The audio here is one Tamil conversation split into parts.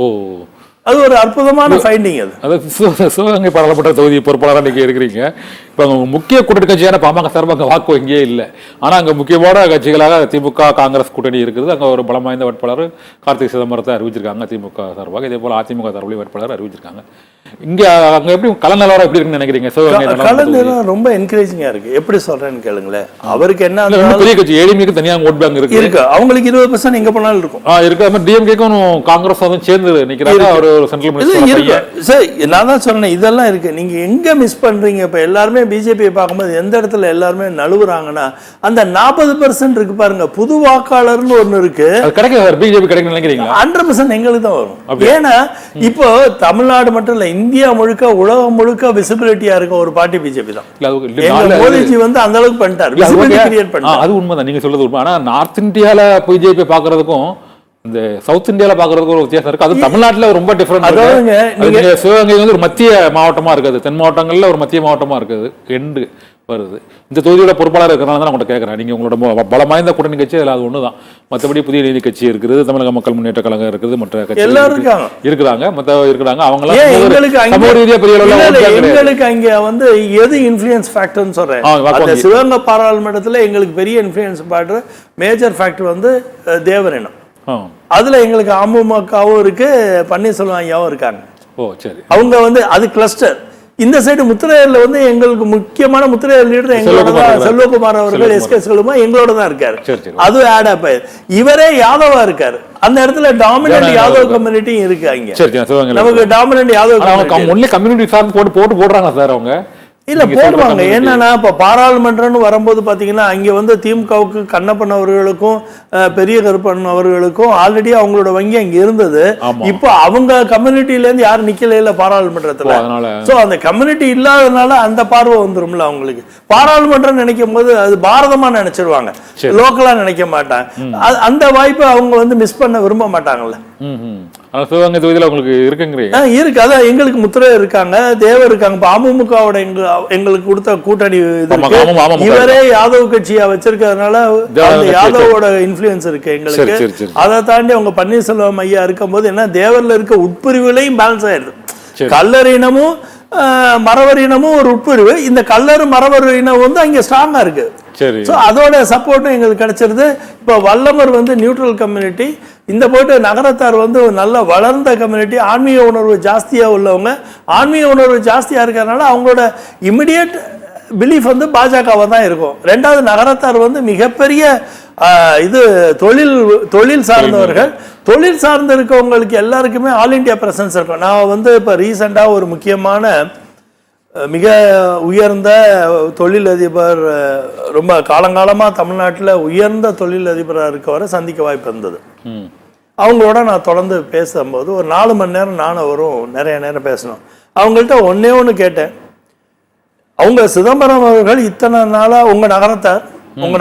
ஓ, அது ஒரு அற்புதமான ஃபைண்டிங். அது சிவகங்கை பாராளுமன்ற தொகுதி பொறுப்பாளராக நீங்க இருக்கிறீங்க. இப்போ முக்கிய கூட்டணி கட்சியான பாமக சார்பாக அங்கே வாக்கு வங்கியே இல்லை. ஆனால் அங்கே முக்கியமான கட்சிகளாக திமுக காங்கிரஸ் கூட்டணி இருக்குது. அங்கே ஒரு பலம் வாய்ந்த வேட்பாளர் கார்த்திக் சிதம்பரத்தை அறிவிச்சிருக்காங்க திமுக சார்பாக. இதே போல் அதிமுக சார்பில் வேட்பாளர் அறிவிச்சிருக்காங்க. இங்கே அங்கே எப்படி கள நிலவரம் எப்படி இருக்குன்னு நினைக்கிறீங்க? கள நிலவரம் ரொம்ப என்கரேஜிங்காக இருக்கு. எப்படி சொல்றேன்னு கேளுங்களேன். அவருக்கு என்ன பெரிய கட்சி ஏடிஎம்கேக்கு தனியாக ஓட் பேங்க் இருக்கு. அவங்களுக்கு 20% எங்க போனாலும் இருக்கும். இருக்கு. டிஎம்கேக்கும் காங்கிரஸ் சேர்ந்து நிற்கிறாங்க. ஒரு சென்ட்ரல் மினிஸ்டர். நான் தான் சொன்னேன் இதெல்லாம் இருக்கு. நீங்க எங்க மிஸ் பண்றீங்க? இப்ப எல்லாருமே பிஜேபியை பார்க்கும்போது எந்த இடத்துல எல்லாருமே நழுவுறாங்கன்னா அந்த 40% இருக்கு பாருங்க, புது வாக்காளர்னு ஒண்ணு இருக்கு. பிஜேபி கிடைக்கும் நினைக்கிறீங்க? 100% எங்களுக்கு தான் வரும். ஏன்னா இப்போ தமிழ்நாடு மட்டும் இல்ல, இந்தியா முழுக்க உலகம் முழுக்க விசிபிலிட்டியா இருக்க ஒரு பார்ட்டி பிஜேபி தான். மோடிஜி வந்து அந்த அளவுக்கு பண்ணிட்டாரு, விசிபிலிட்டி கிரியேட் பண்ணிட்டாரு. அது உண்மைதான், நீங்க சொல்றது உண்மை. ஆனா நார்த் இந்தியால பிஜேபி பாக்குறதுக்கும் இந்த சவுத் இந்தியால பாக்குறதுக்கு ஒரு வித்தியாசம் இருக்கு. அது தமிழ்நாட்டுல ரொம்ப டிஃபரெண்ட். சிவகங்கை வந்து ஒரு மத்திய மாவட்டமா இருக்குது, தென் மாவட்டங்கள்ல ஒரு மத்திய மாவட்டமா இருக்குது, எண்டு வருது. இந்த தொகுதியோட பொறுப்பாளர் இருக்கிறனால தான் உங்கள்கிட்ட கேட்கறேன். நீங்க உங்களோட பலமாய்ந்த கூட்டணி கட்சி அதில் அது ஒண்ணுதான். மற்றபடி புதிய நீதி கட்சி இருக்குது, தமிழக மக்கள் முன்னேற்ற கழகம் இருக்குது, மற்ற கட்சி இருக்கிறாங்க, மற்ற இருக்கிறாங்க. அவங்க சமூக ரீதியா பெரிய எங்களுக்கு அங்க வந்து எது இன்ஃப்ளூயன்ஸ் ஃபேக்டர்னு சொல்றேன். சிவகங்கை பாராளுமன்றத்தில் எங்களுக்கு பெரிய இன்ஃப்ளூயன்ஸ் ஃபேக்டர், மேஜர் ஃபேக்டர் வந்து தேவரினம். அதுல எங்களுக்கு அமமுகவும் இருக்கு, பன்னீர்செல்வம் ஐயாவும் இருக்காங்க. ஓ சரி. அவங்க வந்து அது கிளஸ்டர். இந்த சைடு முத்திரையர்ல வந்து எங்களுக்கு முக்கியமான முத்திரையர் லீடர் எங்களோட தான், செல்வகுமார் அவர்கள், எஸ்கே செல்வமா எங்களோட தான் இருக்காரு. அது ஆட் அப் இவரே யாதவா இருக்காரு. அந்த இடத்துல டாமினன்ட் யாதவ் கம்யூனிட்டி இருக்கு. அங்க நமக்கு டாமினன்ட் யாதவ் கம்யூனிட்டி சார்ந்து போட்டு போடுறாங்க சார் அவங்க. இல்ல போடுவாங்க. என்னன்னா இப்ப பாராளுமன்றம்னு வரும்போது பாத்தீங்கன்னா அங்க வந்து திமுகவுக்கு கண்ணப்பன் அவர்களுக்கும் பெரிய கருப்பன் அவர்களுக்கும் ஆல்ரெடி அவங்களோட வங்கி அங்க இருந்தது. இப்போ அவங்க கம்யூனிட்டில இருந்து யாரும் நிக்கல இல்ல பாராளுமன்றத்துல. சோ அந்த கம்யூனிட்டி இல்லாதனால அந்த பார்வை வந்துரும்ல அவங்களுக்கு. பாராளுமன்றம் நினைக்கும் போது அது பாரதமா நினைச்சிருவாங்க, லோக்கலா நினைக்க மாட்டாங்க. அந்த வாய்ப்பை அவங்க வந்து மிஸ் பண்ண விரும்ப மாட்டாங்கல்ல. சிவகங்கை தொகுதியில் உங்களுக்கு இருக்குங்கிறீங்க? இருக்கு. அதான் எங்களுக்கு முத்திரை இருக்காங்க, தேவர் இருக்காங்க. அமமுகவோட எங்களுக்கு கொடுத்த கூட்டணி இவரே யாதவ் கட்சியா வச்சிருக்கிறதுனால யாதவோட இன்ஃபுளுன்ஸ் இருக்கு எங்களுக்கு. அதை தாண்டி அவங்க பன்னீர்செல்வம் ஐயா இருக்கும் போது என்ன தேவர்ல இருக்க உட்பிரிவுலையும் பேலன்ஸ் ஆயிடுது. கல்லர் இனமும் மறவர் இனமும் ஒரு உட்பிரிவு. இந்த கல்லர் மறவர் இனம் வந்து அங்க ஸ்ட்ராங்கா இருக்கு. அதோட சப்போர்ட்டும் எங்களுக்கு கிடைச்சிருது. இப்போ வல்லமர் வந்து நியூட்ரல் கம்யூனிட்டி, இந்த போட்டு நகரத்தார் வந்து நல்ல வளர்ந்த கம்யூனிட்டி, ஆன்மீக உணர்வு ஜாஸ்தியா உள்ளவங்க. ஆன்மீக உணர்வு ஜாஸ்தியா இருக்கிறதுனால அவங்களோட இமிடியேட் பிலீஃப் வந்து பாஜகவா தான் இருக்கும். ரெண்டாவது நகரத்தார் வந்து மிகப்பெரிய இது தொழில் சார்ந்தவர்கள். தொழில் சார்ந்து இருக்கவங்களுக்கு எல்லாருக்குமே ஆல் இண்டியா பிரசன்ஸ் இருக்கும். நான் வந்து இப்போ ரீசெண்டாக ஒரு முக்கியமான மிக உயர்ந்த தொழிலதிபர், ரொம்ப காலங்காலமாக தமிழ்நாட்டில் உயர்ந்த தொழிலதிபராக இருக்கவரை சந்திக்க வாய்ப்பு இருந்தது. அவங்களோட நான் தொடர்ந்து பேசும்போது ஒரு 4 மணி நேரம் நானும் வரும் நிறைய நேரம் பேசணும். அவங்கள்ட்ட ஒன்று கேட்டேன். அவங்க சிதம்பரம் அவர்கள் இத்தனை நாளாக உங்கள்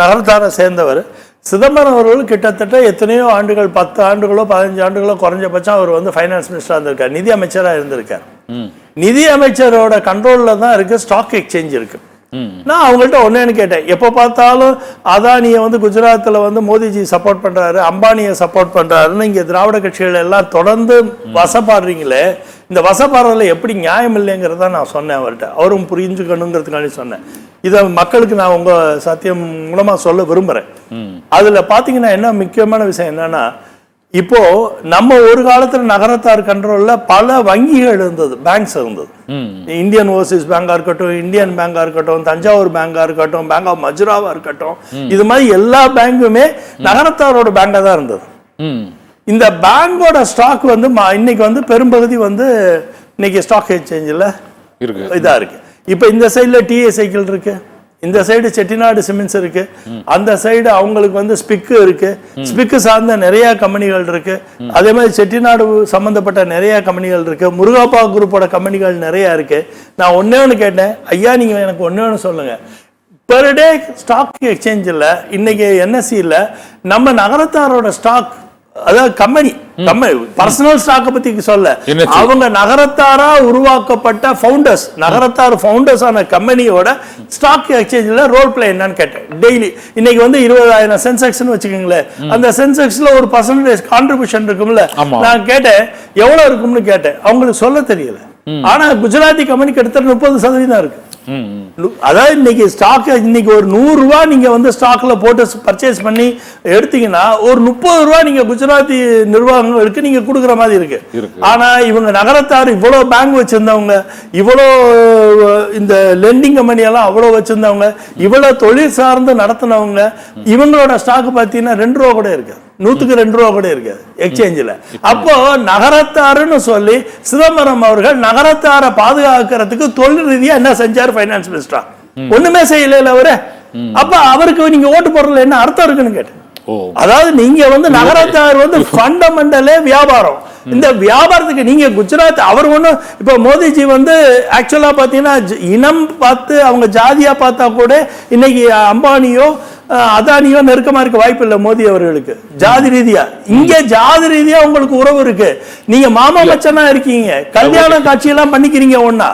நகரத்தாரை சேர்ந்தவர். சிதம்பரம் அவர்கள் கிட்டத்தட்ட எத்தனையோ ஆண்டுகள், 10 ஆண்டுகளோ 15 ஆண்டுகளோ குறைஞ்சபட்சம் அவர் வந்து ஃபைனான்ஸ் மினிஸ்டராக இருந்திருக்கார், நிதி அமைச்சராக இருந்திருக்கார். நிதி அமைச்சரோட கண்ட்ரோல்ல தான் இருக்கு ஸ்டாக் எக்ஸ்சேஞ்ச் இருக்கு. நான் அவங்கள்ட்ட ஒன்னேன்னு கேட்டேன். எப்போ பார்த்தாலும் அதானியை வந்து குஜராத்தில் வந்து மோடிஜி சப்போர்ட் பண்றாரு, அம்பானியை சப்போர்ட் பண்றாருன்னு இங்கே திராவிட கட்சிகள் எல்லாம் தொடர்ந்து வசப்பாடுறீங்களே, இந்த வசப்பாடுறதுல எப்படி நியாயம் இல்லைங்கிறத நான் சொன்னேன் அவர்கிட்ட. அவரும் புரிஞ்சுக்கணுங்கிறதுக்காண்டி சொன்னேன். இதை மக்களுக்கு நான் உங்க சத்தியம் மூலமா சொல்ல விரும்புறேன். அதுல பாத்தீங்கன்னா என்ன முக்கியமான விஷயம் என்னன்னா, இப்போ நம்ம ஒரு காலத்துல நகரத்தார் கண்ட்ரோல்ல பல வங்கிகள் இருந்தது, பேங்க்ஸ் இருந்தது. இந்தியன் ஓவர்சீஸ் பேங்கா இருக்கட்டும், இந்தியன் பேங்கா இருக்கட்டும், தஞ்சாவூர் பேங்கா இருக்கட்டும், பேங்க் ஆஃப் மஜ்ராவா இருக்கட்டும், இது மாதிரி எல்லா பேங்குமே நகரத்தாரோட பேங்கா தான் இருந்தது. இந்த பேங்கோட ஸ்டாக் வந்து இன்னைக்கு வந்து பெரும்பகுதி வந்து இன்னைக்கு ஸ்டாக் எக்ஸ்சேஞ்சில் இதா இருக்கு. இப்ப இந்த சைடுல டிஏ சைக்கிள் இருக்கு, இந்த சைடு செட்டிநாடு சிமெண்ட்ஸ் இருக்கு, அந்த சைடு அவங்களுக்கு வந்து ஸ்பிக்கு இருக்கு, ஸ்பிக்கு சார்ந்த நிறைய கம்பெனிகள் இருக்கு. அதே மாதிரி செட்டிநாடு சம்பந்தப்பட்ட நிறைய கம்பெனிகள் இருக்கு, முருகாப்பா குரூப்போட கம்பெனிகள் நிறைய இருக்கு. நான் ஒன்னு கேட்டேன், ஐயா நீங்க எனக்கு ஒன்னு சொல்லுங்க, பெர் டே ஸ்டாக் எக்ஸ்சேஞ்சில் இன்னைக்கு என்எஸ்சியில் நம்ம நகரத்தாரோட ஸ்டாக் அதாவது கம்பெனி பர்சனல் ஸ்டாக்க பத்தி சொல்ல, அவங்க நகரத்தாரா உருவாக்கப்பட்ட ஃபவுண்டர்ஸ் ஆன கம்பெனியோட ஸ்டாக் எக்ஸ்சேஞ்சில் ரோல் பிளே என்னன்னு கேட்டேன். டெய்லி இன்னைக்கு 20,000 சென்செக்ஸ்னு வச்சுக்கோங்களேன், அந்த சென்செக்ஸ்ல ஒரு பர்சன்டேஜ் கான்ட்ரிபியூஷன் இருக்கும்ல. நான் கேட்டேன் எவ்வளவு இருக்கும்னு கேட்டேன், அவங்களுக்கு சொல்ல தெரியல. ஆனா குஜராத்தி கம்பெனிக்கு கிட்டத்தட்ட 30% இருக்கு. அதாவது இன்னைக்கு ஒரு 100 ரூபாய் நீங்க ஸ்டாக்ல போட்டு பர்ச்சேஸ் பண்ணி எடுத்தீங்கன்னா ஒரு 30 ரூபாய் நீங்க குஜராத்தி நிர்வாகங்களுக்கு நீங்க கொடுக்குற மாதிரி இருக்கு. ஆனா இவங்க நகரத்தார் இவ்வளவு பேங்க் வச்சிருந்தவங்க, இவ்வளவு இந்த லெண்டிங் கம்பெனி எல்லாம் அவ்வளவு வச்சிருந்தவங்க, இவ்வளவு தொழில் சார்ந்து நடத்தினவங்க, இவங்களோட ஸ்டாக் பாத்தீங்கன்னா 2 ரூபா கூட இருக்கு, 100க்கு 2 ரூபா கூட இருக்காது எக்ஸ்சேஞ்சில். அப்போ நகரத்தாருன்னு சொல்லி சிதம்பரம் அவர்கள் நகரத்தாரை பாதுகாக்கிறதுக்கு தொழில் ரீதியா என்ன செஞ்சாரு பைனான்ஸ் மினிஸ்டரா? ஒண்ணுமே செய்யல அவரு. அப்ப அவருக்கு நீங்க ஓட்டு போடுறதுல என்ன அர்த்தம் இருக்குன்னு கேட்டேன். அதாவது நீங்க நகரத்தார் ஃபண்டமெண்டலே வியாபாரம். இந்த வியாபாரத்துக்கு நீங்க குஜராத் அவர் ஒண்ணும் இப்ப மோடிஜி ஆக்சுவலா பாத்தீங்கன்னா இனம் பார்த்து அவங்க ஜாதியா பார்த்தா கூட இன்னைக்கு அம்பானியோ அதானியோ நெருக்கமா இருக்க வாய்ப்பு இல்லை மோடி அவர்களுக்கு ஜாதி ரீதியா. இங்க ஜாதி ரீதியா உங்களுக்கு உறவு இருக்கு, நீங்க மாமா மச்சனா இருக்கீங்க, கல்யாண காட்சி எல்லாம் பண்ணிக்கிறீங்க ஒன்னா.